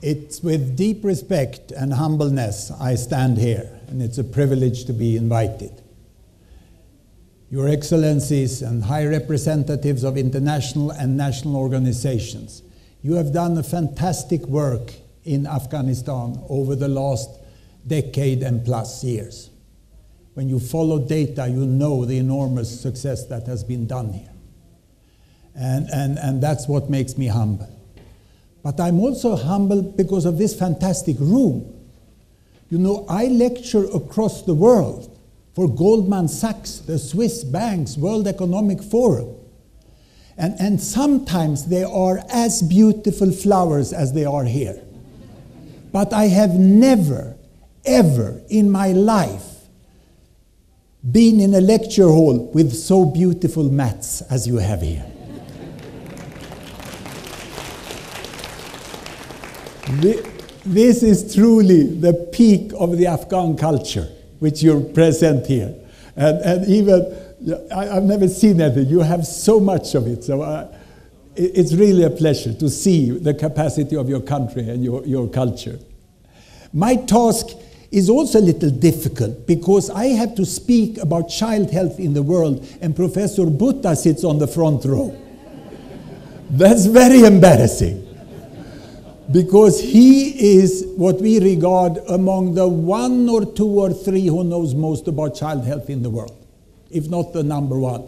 It's with deep respect and humbleness I stand here, and it's a privilege to be invited. Your Excellencies and High Representatives of international and national organizations, you have done a fantastic work in Afghanistan over the last decade and plus years. When you follow data, you know the enormous success that has been done here. And that's what makes me humble. But I'm also humble because of this fantastic room. You know, I lecture across the world for Goldman Sachs, the Swiss banks, World Economic Forum. And sometimes they are as beautiful flowers as they are here. But I have never, ever in my life been in a lecture hall with so beautiful mats as you have here. This is truly the peak of the Afghan culture, which you present here. And even, I've never seen anything. You have so much of it. So it's really a pleasure to see the capacity of your country and your culture. My task is also a little difficult because I have to speak about child health in the world, and Professor Butta sits on the front row. That's very embarrassing, because he is what we regard among the 1 or 2 or 3 who knows most about child health in the world, if not the number 1.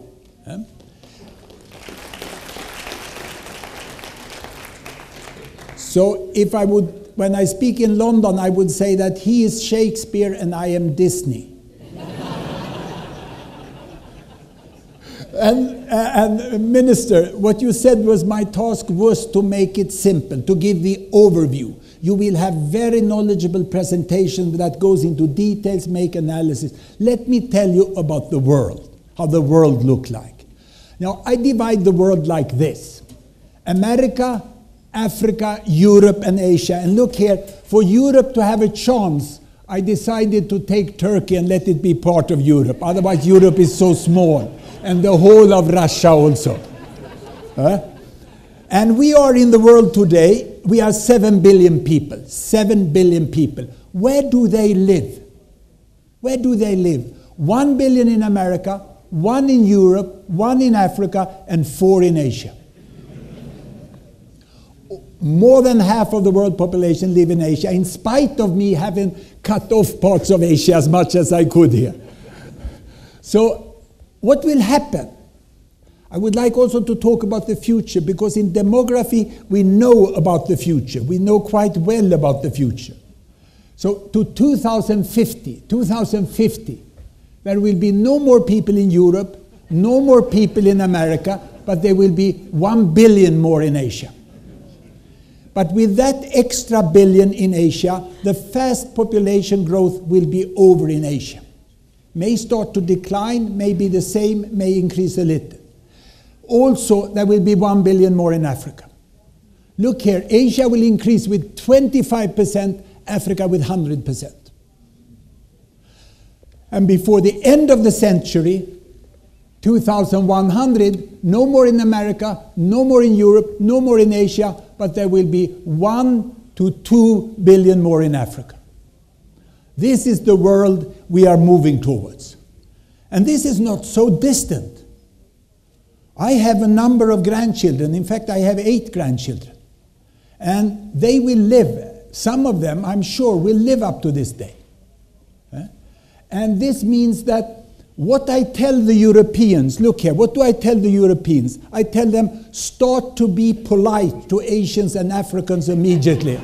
So if I would, when I speak in London, I would say that he is Shakespeare and I am Disney. And Minister, what you said was my task was to make it simple, to give the overview. You will have very knowledgeable presentation that goes into details, make analysis. Let me tell you about the world, how the world looks like. Now, I divide the world like this: America, Africa, Europe, and Asia. And look here, for Europe to have a chance, I decided to take Turkey and let it be part of Europe. Otherwise, Europe is so small. And the whole of Russia also. And we are in the world today, we are 7 billion people. 7 billion people. Where do they live? Where do they live? 1 billion in America, 1 in Europe, 1 in Africa, and 4 in Asia. More than half of the world population live in Asia, in spite of me having cut off parts of Asia as much as I could here. So, what will happen? I would like also to talk about the future, because in demography we know about the future. We know quite well about the future. So to 2050, there will be no more people in Europe, no more people in America, but there will be 1 billion more in Asia. But with that extra billion in Asia, the fast population growth will be over in Asia. May start to decline, may be the same, may increase a little. Also, there will be 1 billion more in Africa. Look here, Asia will increase with 25%, Africa with 100%. And before the end of the century, 2100, no more in America, no more in Europe, no more in Asia, but there will be 1 to 2 billion more in Africa. This is the world we are moving towards. And this is not so distant. I have a number of grandchildren. In fact, I have 8 grandchildren. And they will live, some of them, I'm sure, will live up to this day. And this means that what I tell the Europeans, look here, what do I tell the Europeans? I tell them, start to be polite to Asians and Africans immediately.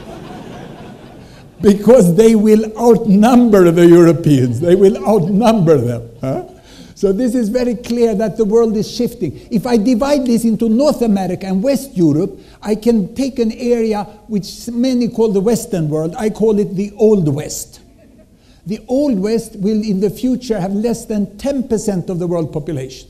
Because they will outnumber the Europeans. They will outnumber them. So this is very clear that the world is shifting. If I divide this into North America and West Europe, I can take an area which many call the Western world. I call it the Old West. The Old West will in the future have less than 10% of the world population.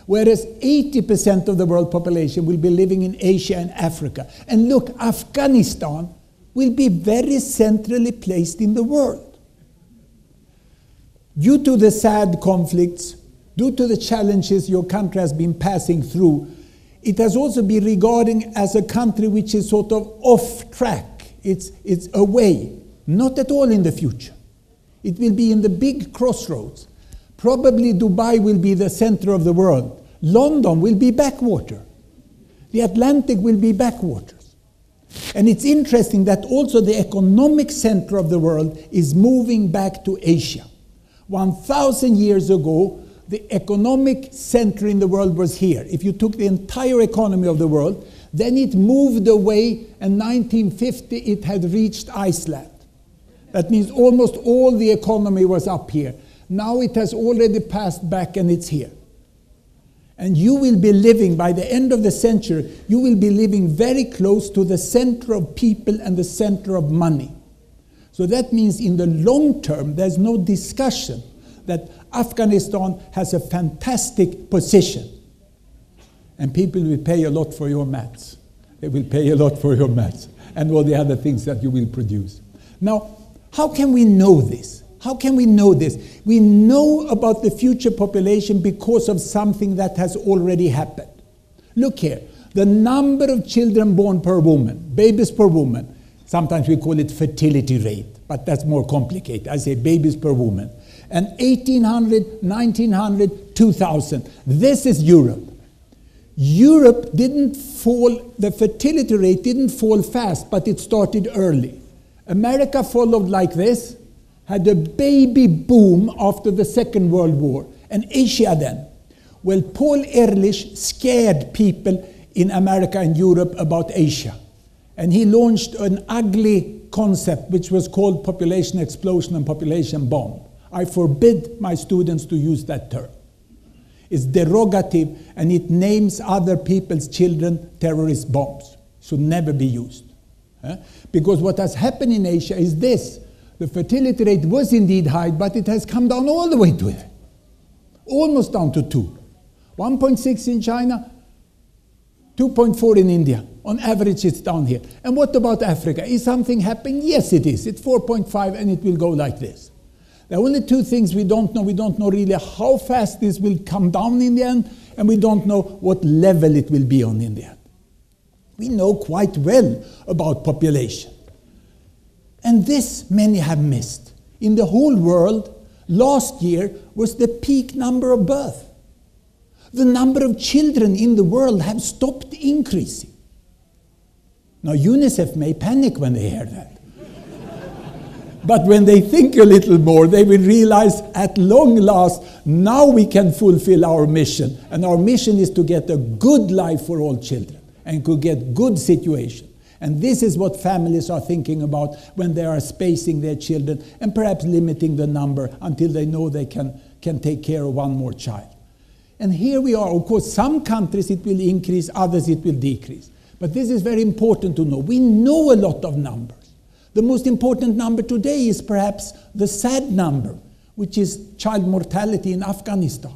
Whereas 80% of the world population will be living in Asia and Africa. And look, Afghanistan will be very centrally placed in the world. Due to the sad conflicts, due to the challenges your country has been passing through, it has also been regarded as a country which is sort of off track. It's away, not at all in the future. It will be in the big crossroads. Probably Dubai will be the center of the world. London will be backwater. The Atlantic will be backwaters. And it's interesting that also the economic center of the world is moving back to Asia. 1,000 years ago, the economic center in the world was here. If you took the entire economy of the world, then it moved away, and 1950 it had reached Iceland. That means almost all the economy was up here. Now it has already passed back and it's here. And you will be living, by the end of the century, you will be living very close to the center of people and the center of money. So that means in the long term, there's no discussion that Afghanistan has a fantastic position. And people will pay a lot for your mats. They will pay a lot for your mats and all the other things that you will produce. Now, how can we know this? How can we know this? We know about the future population because of something that has already happened. Look here, the number of children born per woman, babies per woman, sometimes we call it fertility rate, but that's more complicated. I say babies per woman. And 1800, 1900, 2000. This is Europe. Europe didn't fall, the fertility rate didn't fall fast, but it started early. America followed like this, had a baby boom after the Second World War, and Asia then. Well, Paul Ehrlich scared people in America and Europe about Asia. And he launched an ugly concept which was called population explosion and population bomb. I forbid my students to use that term. It's derogative and it names other people's children terrorist bombs. Should never be used. Because what has happened in Asia is this. The fertility rate was indeed high, but it has come down all the way to it. Almost down to 2. 1.6 in China, 2.4 in India. On average, it's down here. And what about Africa? Is something happening? Yes, it is. It's 4.5 and it will go like this. There are only two things we don't know. We don't know really how fast this will come down in the end, and we don't know what level it will be on in the end. We know quite well about population. And this many have missed. In the whole world, last year was the peak number of birth. The number of children in the world have stopped increasing. Now UNICEF may panic when they hear that. But when they think a little more, they will realize at long last, now we can fulfill our mission. And our mission is to get a good life for all children and to get good situation. And this is what families are thinking about when they are spacing their children and perhaps limiting the number until they know they can take care of one more child. And here we are. Of course, some countries it will increase, others it will decrease. But this is very important to know. We know a lot of numbers. The most important number today is perhaps the sad number, which is child mortality in Afghanistan.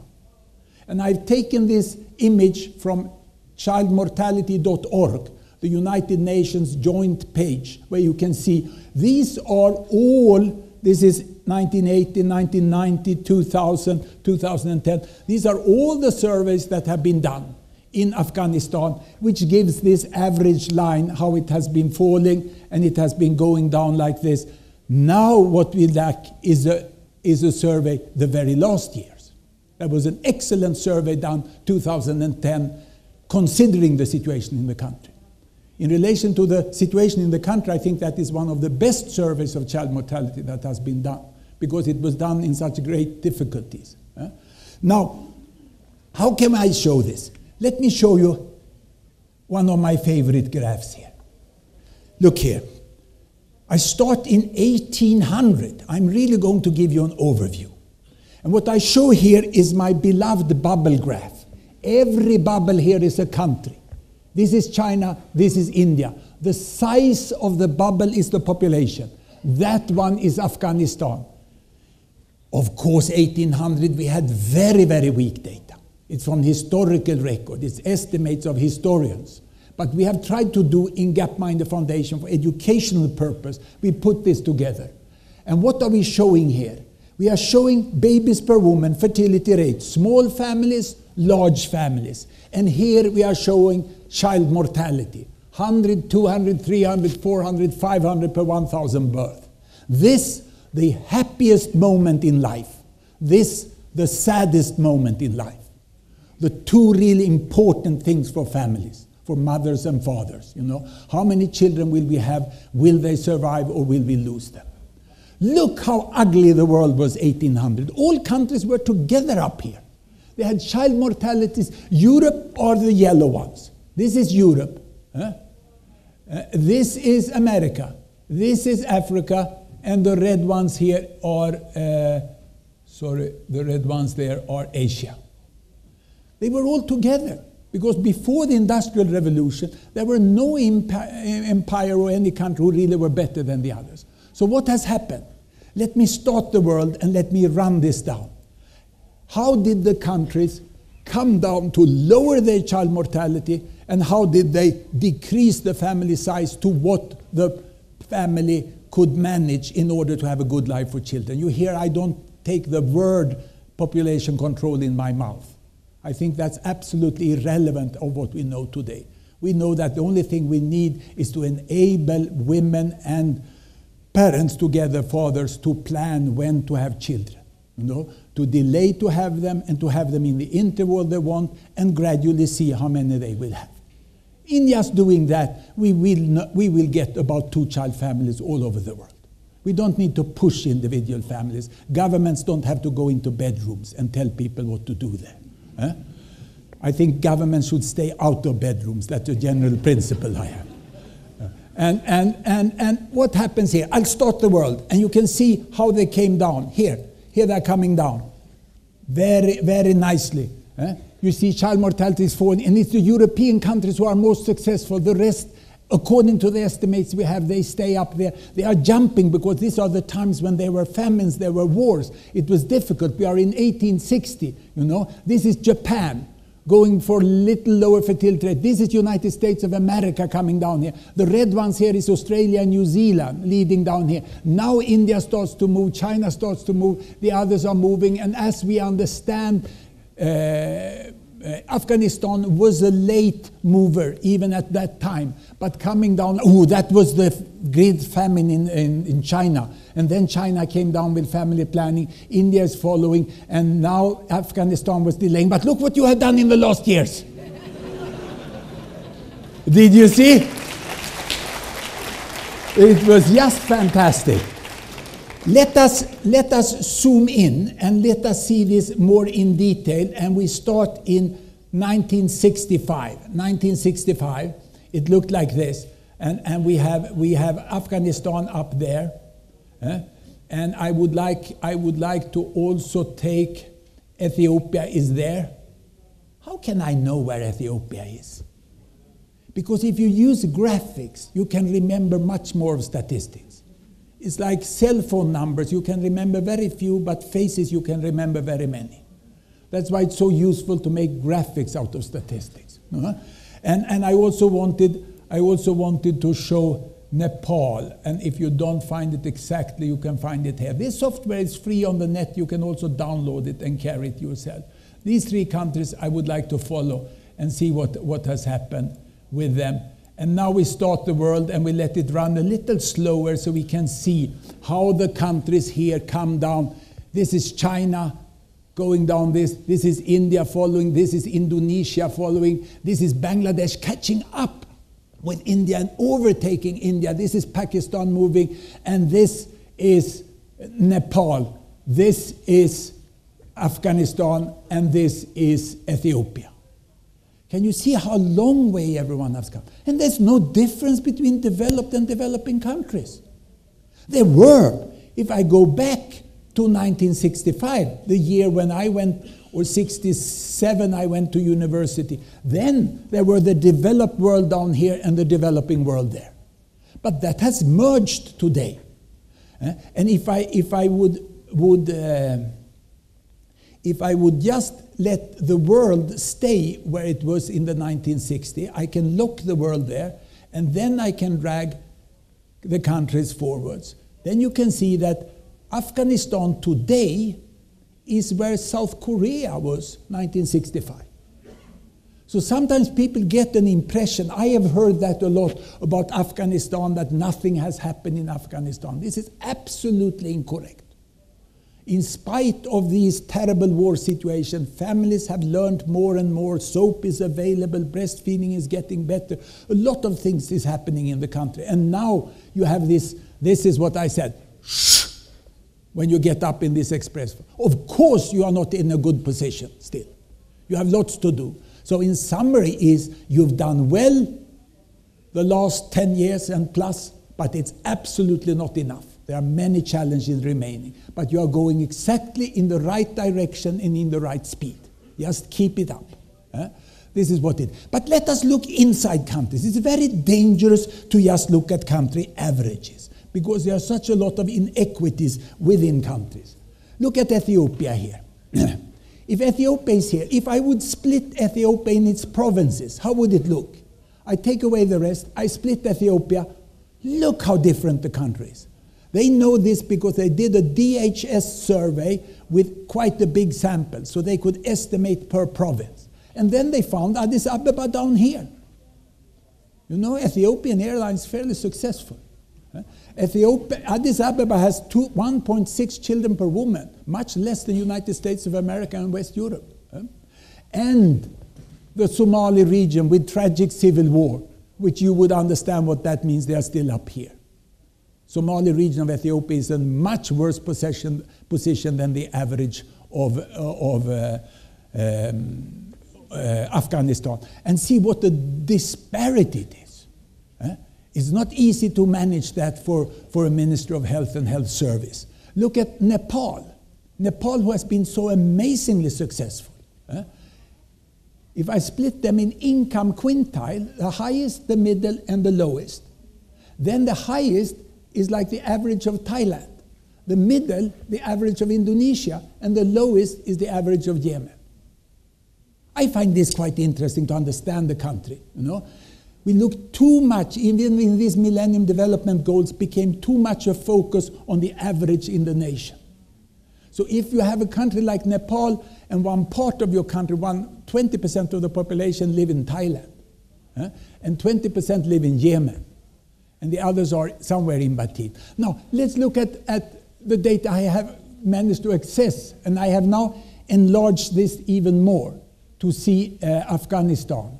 And I've taken this image from childmortality.org, the United Nations joint page, where you can see these are all, this is 1980, 1990, 2000, 2010. These are all the surveys that have been done in Afghanistan, which gives this average line, how it has been falling, and it has been going down like this. Now what we lack is a survey the very last years. There was an excellent survey done 2010, considering the situation in the country. In relation to the situation in the country, I think that is one of the best surveys of child mortality that has been done, because it was done in such great difficulties. Now, how can I show this? Let me show you one of my favorite graphs here. Look here. I start in 1800. I'm really going to give you an overview. And what I show here is my beloved bubble graph. Every bubble here is a country. This is China, this is India. The size of the bubble is the population. That one is Afghanistan. Of course, 1800, we had very, very weak data. It's from historical record. It's estimates of historians. But we have tried to do in Gapminder Foundation for educational purpose. We put this together. And what are we showing here? We are showing babies per woman, fertility rate, small families, large families. And here we are showing child mortality. 100, 200, 300, 400, 500 per 1,000 birth. This, the happiest moment in life. This, the saddest moment in life. The two really important things for families, for mothers and fathers. You know, how many children will we have? Will they survive or will we lose them? Look how ugly the world was 1800. All countries were together up here. They had child mortalities. Europe are the yellow ones. This is Europe. This is America. This is Africa. And the red ones here are, the red ones there are Asia. They were all together. Because before the Industrial Revolution, there were no empire or any country who really were better than the others. So what has happened? Let me start the world and let me run this down. How did the countries come down to lower their child mortality, and how did they decrease the family size to what the family could manage in order to have a good life for children? You hear I don't take the word population control in my mouth. I think that's absolutely irrelevant of what we know today. We know that the only thing we need is to enable women and parents together, fathers, to plan when to have children. You know, to delay to have them and to have them in the interval they want and gradually see how many they will have. In just doing that, we will get about 2-child families all over the world. We don't need to push individual families. Governments don't have to go into bedrooms and tell people what to do there. I think governments should stay out of bedrooms. That's a general principle I have. And what happens here? I'll start the world, and you can see how they came down. Here they're coming down. Very, very nicely. You see child mortality is falling, and it's the European countries who are most successful. The rest, according to the estimates we have, they stay up there. They are jumping because these are the times when there were famines, there were wars. It was difficult. We are in 1860, you know. This is Japan, going for little lower fertility rate. This is United States of America coming down here. The red ones here is Australia and New Zealand leading down here. Now India starts to move, China starts to move, the others are moving, and as we understand, Afghanistan was a late mover even at that time, but coming down, that was the great famine in China, and then China came down with family planning, India is following, and now Afghanistan was delaying. But look what you have done in the last years. Did you see? It was just fantastic. Let us zoom in and let us see this more in detail, and we start in 1965. 1965, it looked like this, and we have Afghanistan up there, and I would like to also take Ethiopia is there. How can I know where Ethiopia is? Because if you use graphics, you can remember much more of statistics. It's like cell phone numbers. You can remember very few, but faces you can remember very many. That's why it's so useful to make graphics out of statistics. And I also wanted to show Nepal. And if you don't find it exactly, you can find it here. This software is free on the net. You can also download it and carry it yourself. These 3 countries I would like to follow and see what has happened with them. And now we start the world and we let it run a little slower so we can see how the countries here come down. This is China going down this. This is India following. This is Indonesia following. This is Bangladesh catching up with India and overtaking India. This is Pakistan moving. And this is Nepal. This is Afghanistan. And this is Ethiopia. Can you see how long way everyone has come? And there's no difference between developed and developing countries. There were, if I go back to 1965, the year when I went, or 67, I went to university, then there were the developed world down here and the developing world there. But that has merged today. And if I would just let the world stay where it was in the 1960s, I can lock the world there, and then I can drag the countries forwards. Then you can see that Afghanistan today is where South Korea was 1965. So sometimes people get an impression, I have heard that a lot about Afghanistan, that nothing has happened in Afghanistan. This is absolutely incorrect. In spite of these terrible war situations, families have learned more and more. Soap is available, breastfeeding is getting better. A lot of things is happening in the country. And now you have this is what I said, shh, when you get up in this express. Of course you are not in a good position still. You have lots to do. So in summary is, you've done well the last 10 years and plus, but it's absolutely not enough. There are many challenges remaining, but you are going exactly in the right direction and in the right speed. Just keep it up. This is what it is. But let us look inside countries. It's very dangerous to just look at country averages, because there are such a lot of inequities within countries. Look at Ethiopia here. If Ethiopia is here, if I would split Ethiopia in its provinces, how would it look? I take away the rest, I split Ethiopia. Look how different the country is. They know this because they did a DHS survey with quite a big sample, so they could estimate per province. And then they found Addis Ababa down here. You know, Ethiopian Airlines is fairly successful. Addis Ababa has 1.6 children per woman, much less than the United States of America and West Europe. And the Somali region with tragic civil war, which you would understand what that means, they are still up here. Somali region of Ethiopia is in much worse position than the average of Afghanistan. And see what the disparity it is. It's not easy to manage that for a Minister of Health and Health Service. Look at Nepal. Nepal, who has been so amazingly successful. If I split them in income quintile, the highest, the middle, and the lowest, then the highest is like the average of Thailand. The middle, the average of Indonesia, and the lowest is the average of Yemen. I find this quite interesting to understand the country, you know. We look too much, even in these Millennium Development Goals, became too much a focus on the average in the nation. So if you have a country like Nepal and one part of your country, 20% of the population live in Thailand, and 20% live in Yemen, and the others are somewhere in between. Now, let's look at the data I have managed to access, and I have now enlarged this even more to see Afghanistan.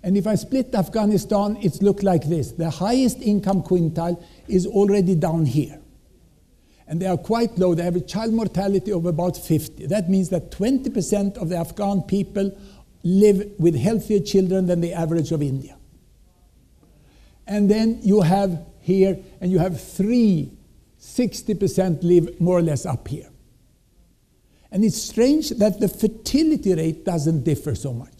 And if I split Afghanistan, it looks like this. The highest income quintile is already down here. And they are quite low. They have a child mortality of about 50. That means that 20% of the Afghan people live with healthier children than the average of India. And then you have here, and you have 60% live more or less up here. And it's strange that the fertility rate doesn't differ so much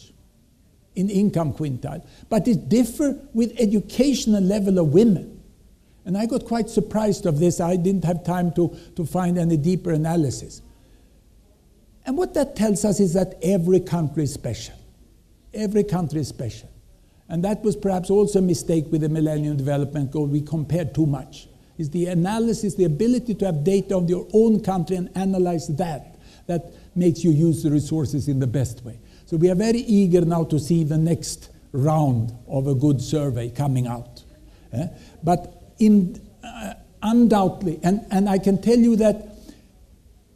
in income quintile, but it differs with educational level of women. And I got quite surprised of this. I didn't have time to find any deeper analysis. And what that tells us is that every country is special. Every country is special. And that was perhaps also a mistake with the Millennium Development Goal. We compared too much. It's the analysis, the ability to have data of your own country and analyze that makes you use the resources in the best way. So we are very eager now to see the next round of a good survey coming out. But undoubtedly, and I can tell you that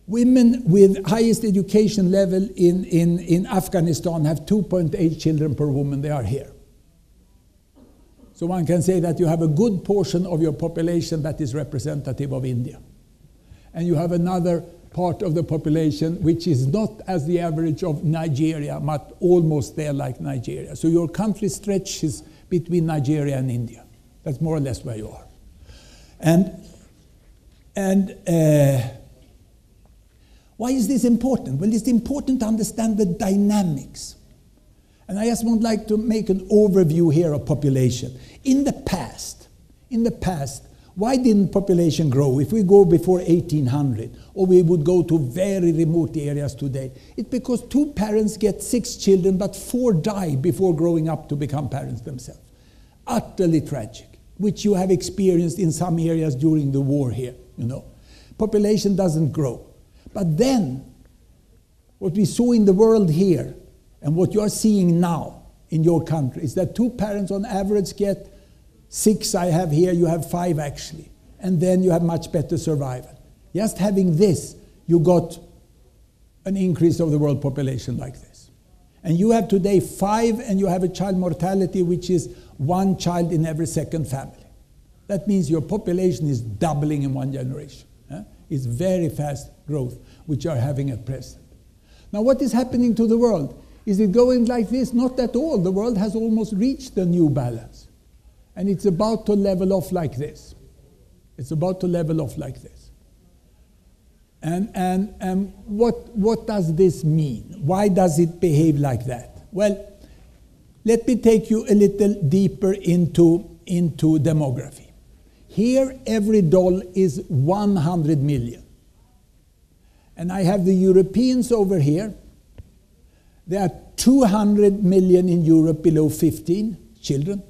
women with highest education level in Afghanistan have 2.8 children per woman. They are here. So one can say that you have a good portion of your population that is representative of India. And you have another part of the population which is not as the average of Nigeria, but almost there like Nigeria. So your country stretches between Nigeria and India. That's more or less where you are. And why is this important? Well, it's important to understand the dynamics. And I just would like to make an overview here of population. In the past, why didn't population grow? If we go before 1800, or we would go to very remote areas today, it's because 2 parents get 6 children, but 4 die before growing up to become parents themselves. Utterly tragic, which you have experienced in some areas during the war here, you know. Population doesn't grow. But then, what we saw in the world here, and what you are seeing now, in your country is that 2 parents on average get 6 I have here, you have 5 actually. And then you have much better survival. Just having this, you got an increase of the world population like this. And you have today 5 and you have a child mortality which is 1 child in every 2nd family. That means your population is doubling in 1 generation. It's very fast growth which you are having at present. Now what is happening to the world? Is it going like this? Not at all. The world has almost reached the new balance. And it's about to level off like this. It's about to level off like this. And what does this mean? Why does it behave like that? Well, let me take you a little deeper into demography. Here, every doll is 100 million. And I have the Europeans over here. There are 200 million in Europe below 15 children.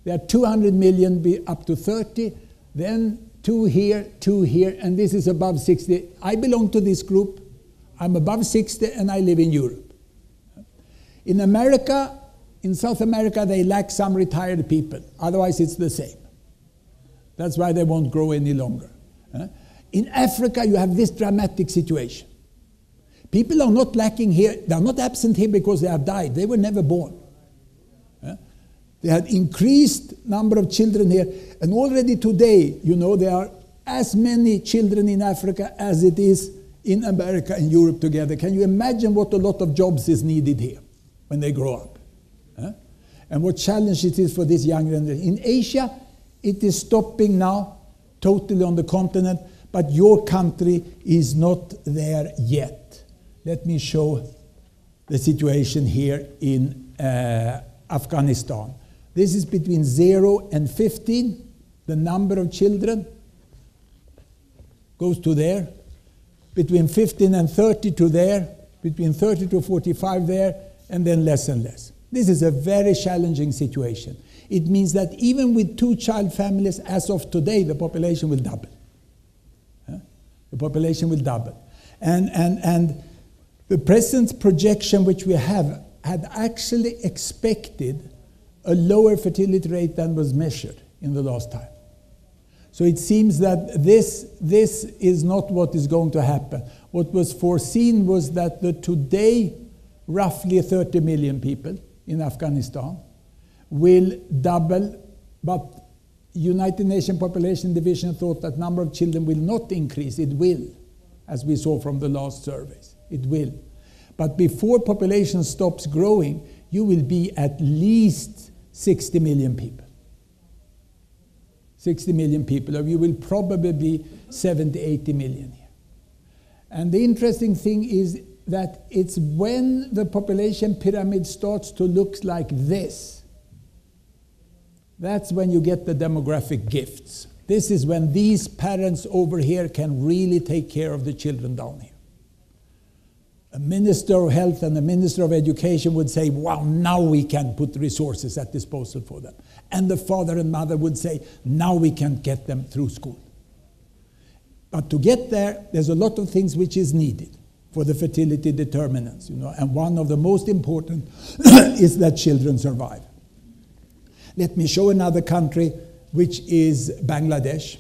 There are 200 million up to 30. Then 2 here, and this is above 60. I belong to this group. I'm above 60 and I live in Europe. In America, in South America, they lack some retired people. Otherwise, it's the same. That's why they won't grow any longer. In Africa, you have this dramatic situation. People are not lacking here. They are not absent here because they have died. They were never born. They had increased number of children here. And already today, you know, there are as many children in Africa as it is in America and Europe together. Can you imagine what a lot of jobs is needed here when they grow up? And what challenge it is for this young generation. In Asia, it is stopping now, totally on the continent, but your country is not there yet. Let me show the situation here in Afghanistan. This is between 0 and 15. The number of children goes to there. Between 15 and 30 to there. Between 30 to 45 there. And then less and less. This is a very challenging situation. It means that even with 2-child families, as of today, the population will double. The population will double. And the present projection which we have had actually expected a lower fertility rate than was measured in the last time. So it seems that this is not what is going to happen. What was foreseen was that the today roughly 30 million people in Afghanistan will double, but United Nations Population Division thought that number of children will not increase. It will, as we saw from the last surveys. It will. But before population stops growing, you will be at least 60 million people. 60 million people, or you will probably be 70, 80 million here. And the interesting thing is that it's when the population pyramid starts to look like this, that's when you get the demographic gifts. This is when these parents over here can really take care of the children down here. A minister of health and a minister of education would say, wow, now we can put resources at disposal for them. And the father and mother would say, now we can get them through school. But to get there, there's a lot of things which is needed for the fertility determinants, you know, and one of the most important is that children survive. Let me show another country, which is Bangladesh.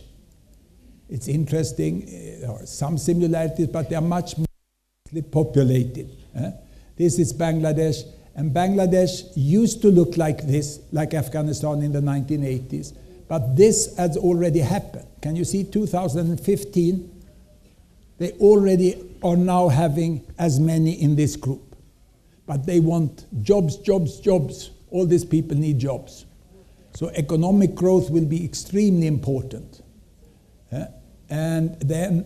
It's interesting. There are some similarities, but they are much more populated. This is Bangladesh, and Bangladesh used to look like this, like Afghanistan in the 1980s, but this has already happened. Can you see 2015? They already are now having as many in this group, but they want jobs, jobs, jobs. All these people need jobs. So economic growth will be extremely important. And then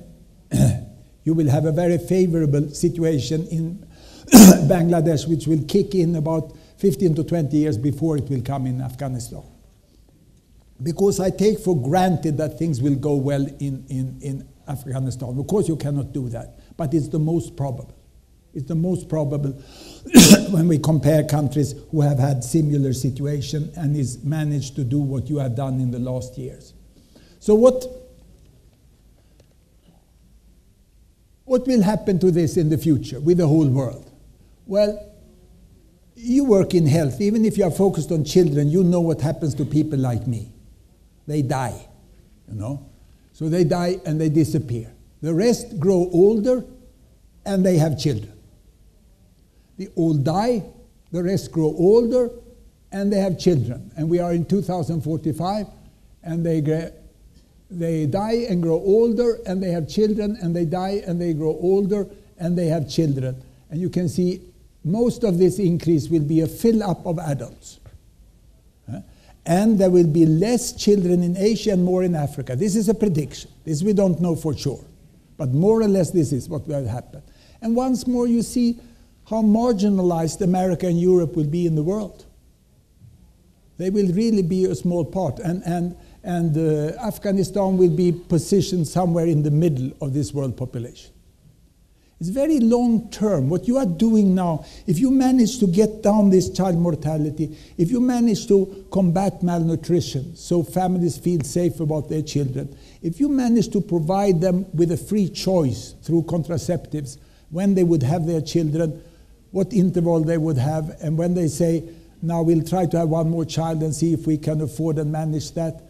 you will have a very favorable situation in Bangladesh, which will kick in about 15 to 20 years before it will come in Afghanistan. Because I take for granted that things will go well in Afghanistan. Of course you cannot do that, but it's the most probable. It's the most probable when we compare countries who have had similar situation and is managed to do what you have done in the last years. So what will happen to this in the future with the whole world? Well, you work in health. Even if you are focused on children, you know what happens to people like me. They die, you know. So they die and they disappear. The rest grow older and they have children. The old die, the rest grow older and they have children. And we are in 2045 and they die and grow older and they have children, and they die and they grow older and they have children. And you can see most of this increase will be a fill-up of adults. And there will be less children in Asia and more in Africa. This is a prediction. This we don't know for sure. But more or less this is what will happen. And once more you see how marginalized America and Europe will be in the world. They will really be a small part. And Afghanistan will be positioned somewhere in the middle of this world population. It's very long term. What you are doing now, if you manage to get down this child mortality, if you manage to combat malnutrition so families feel safe about their children, if you manage to provide them with a free choice through contraceptives when they would have their children, what interval they would have, and when they say, now we'll try to have one more child and see if we can afford and manage that,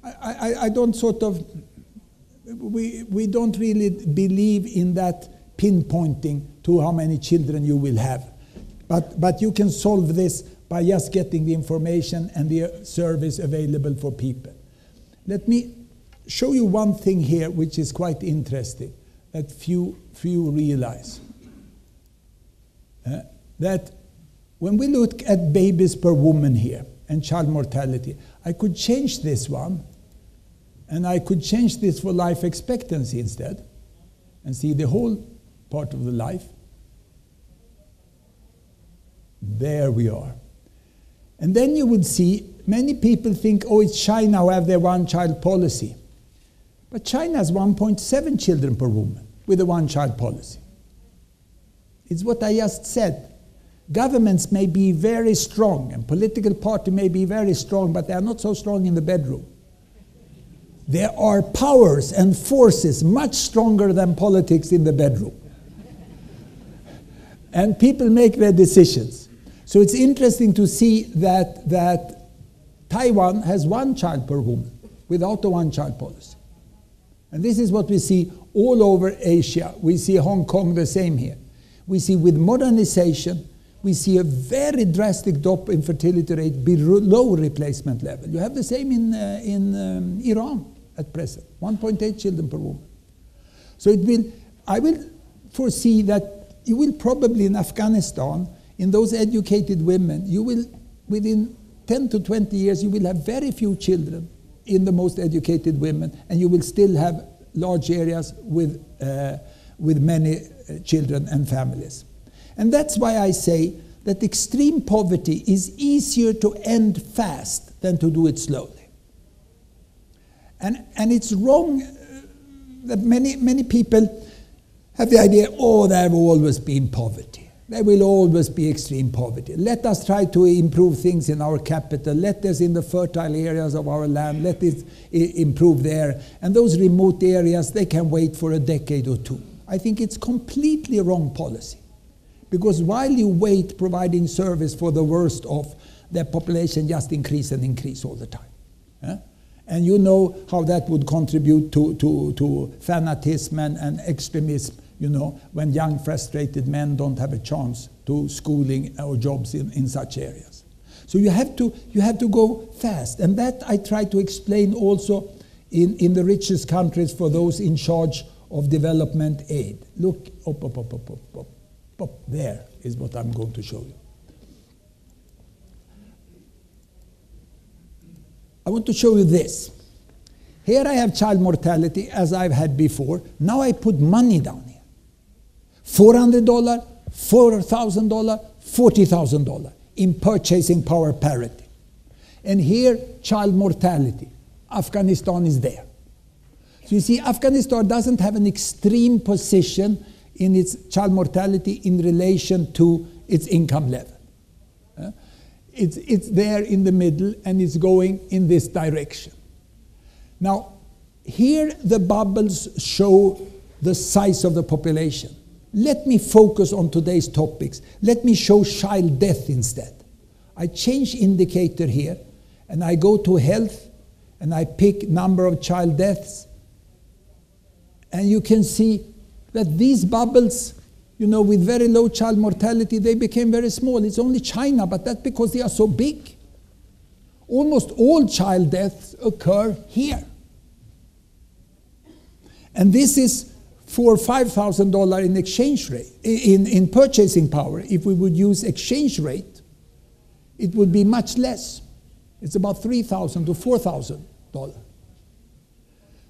I don't sort of, we don't really believe in that pinpointing to how many children you will have. But you can solve this by just getting the information and the service available for people. Let me show you one thing here which is quite interesting that few realize. That when we look at babies per woman here and child mortality, I could change this one and I could change this for life expectancy instead and see the whole part of the life. There we are. And then you would see many people think, oh, it's China who have their one-child policy. But China has 1.7 children per woman with a one-child policy. It's what I just said. Governments may be very strong and political party may be very strong, but they are not so strong in the bedroom. There are powers and forces much stronger than politics in the bedroom. And people make their decisions. So it's interesting to see that Taiwan has one child per woman without a one-child policy. And this is what we see all over Asia. We see Hong Kong the same here. We see with modernization, we see a very drastic drop in fertility rate below replacement level. You have the same in Iran at present, 1.8 children per woman. So I will foresee that you will probably in Afghanistan, in those educated women, you will, within 10 to 20 years, you will have very few children in the most educated women, and you will still have large areas with many children and families. And that's why I say that extreme poverty is easier to end fast than to do it slowly. And it's wrong that many people have the idea, oh, there will always be poverty. There will always be extreme poverty. Let us try to improve things in our capital. Let us in the fertile areas of our land, let it improve there. And those remote areas, they can wait for a decade or two. I think it's completely wrong policy. Because while you wait providing service for the worst off, their population just increase and increase all the time. Yeah? And you know how that would contribute to fanatism and extremism, you know, when young frustrated men don't have a chance to schooling or jobs in such areas. So you have to go fast. And that I try to explain also in the richest countries for those in charge of development aid. Look, up, there is what I'm going to show you. I want to show you this. Here I have child mortality as I've had before. Now I put money down here. $400, $4,000, $40,000 in purchasing power parity. And here, child mortality. Afghanistan is there. So you see, Afghanistan doesn't have an extreme position in its child mortality in relation to its income level. It's there in the middle and it's going in this direction. Now, here the bubbles show the size of the population. let me focus on today's topics. Let me show child death instead. I change indicator here, and I go to health, and I pick number of child deaths. And you can see that these bubbles, with very low child mortality, they became very small. It's only China, but that's because they are so big. Almost all child deaths occur here. And this is $4,000 or $5,000 in exchange rate, in purchasing power. If we would use exchange rate, it would be much less. It's about $3,000 to $4,000.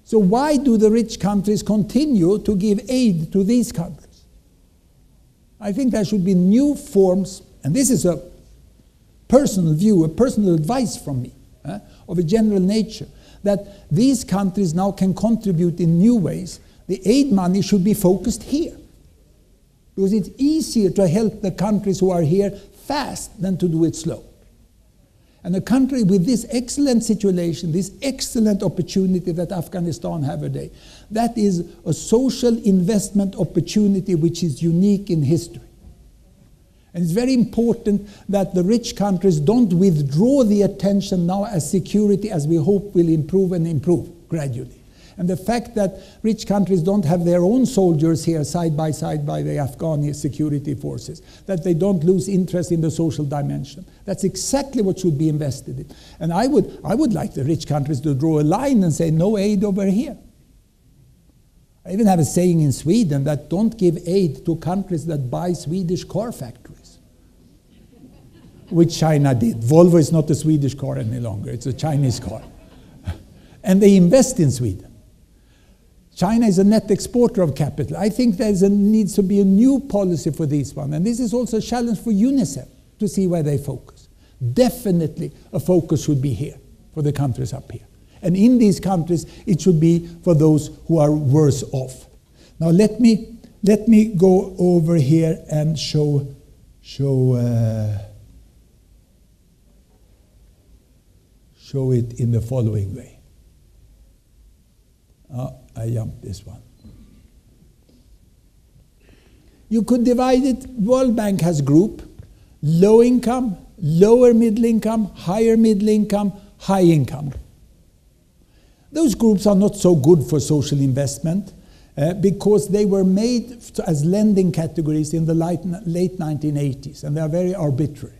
So why do the rich countries continue to give aid to these countries? I think there should be new forms, and this is a personal view, a personal advice from me, of a general nature, that these countries now can contribute in new ways. The aid money should be focused here, because it's easier to help the countries who are here fast than to do it slow. And a country with this excellent situation, this excellent opportunity that Afghanistan have today, that is a social investment opportunity which is unique in history. And it's very important that the rich countries don't withdraw the attention now as security, as we hope will improve and improve gradually. And the fact that rich countries don't have their own soldiers here side by the Afghani security forces, that they don't lose interest in the social dimension. That's exactly what should be invested in. And I would like the rich countries to draw a line and say no aid over here. I even have a saying in Sweden that don't give aid to countries that buy Swedish car factories, which China did. Volvo is not a Swedish car any longer, it's a Chinese car. And they invest in Sweden. China is a net exporter of capital. I think there needs to be a new policy for this one. And this is also a challenge for UNICEF to see where they focus. Definitely a focus should be here for the countries up here. And in these countries, it should be for those who are worse off. Now let me go over here and show it in the following way. I jumped this one. You could divide it. World Bank has group: low income, lower middle income, higher middle income, high income. Those groups are not so good for social investment because they were made as lending categories in the late 1980s, and they are very arbitrary.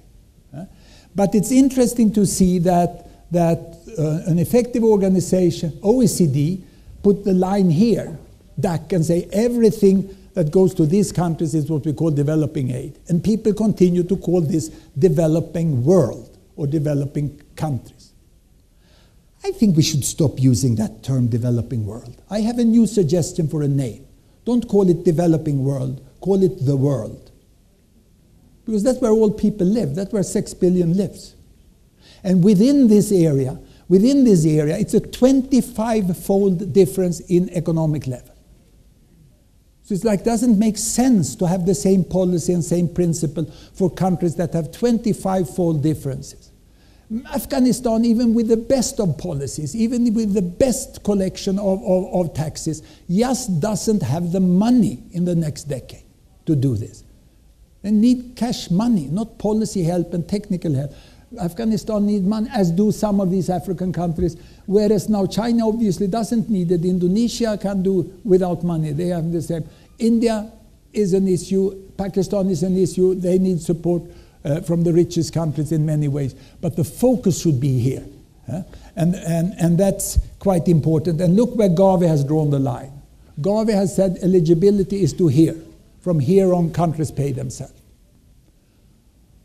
But it's interesting to see that an effective organization, OECD, put the line here, DAC, and say everything that goes to these countries is what we call developing aid. And people continue to call this developing world or developing countries. I think we should stop using that term developing world. I have a new suggestion for a name. Don't call it developing world, call it the world. Because that's where all people live, that's where 6 billion lives. And within this area, it's a 25-fold difference in economic level. So it's like, doesn't make sense to have the same policy and same principle for countries that have 25-fold differences. Afghanistan, even with the best of policies, even with the best collection of taxes, just doesn't have the money in the next decade to do this. They need cash money, not policy help and technical help. Afghanistan needs money, as do some of these African countries, whereas now China obviously doesn't need it. Indonesia can do without money. They have the same. India is an issue. Pakistan is an issue. They need support from the richest countries in many ways. But the focus should be here. And that's quite important. And look where Gavi has drawn the line. Gavi has said eligibility is to here. From here on, countries pay themselves.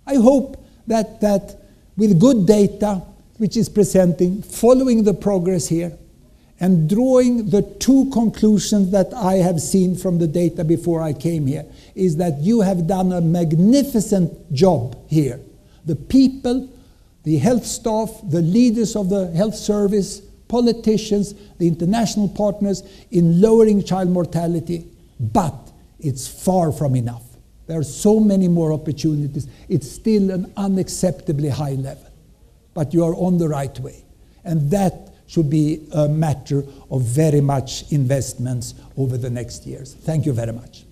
I hope that with good data, which is presenting, following the progress here, and drawing the two conclusions that I have seen from the data before I came here, is that you have done a magnificent job here. The people, the health staff, the leaders of the health service, politicians, the international partners, in lowering child mortality, but it's far from enough. There are so many more opportunities. It's still an unacceptably high level. But you are on the right way. And that should be a matter of very much investments over the next years. Thank you very much.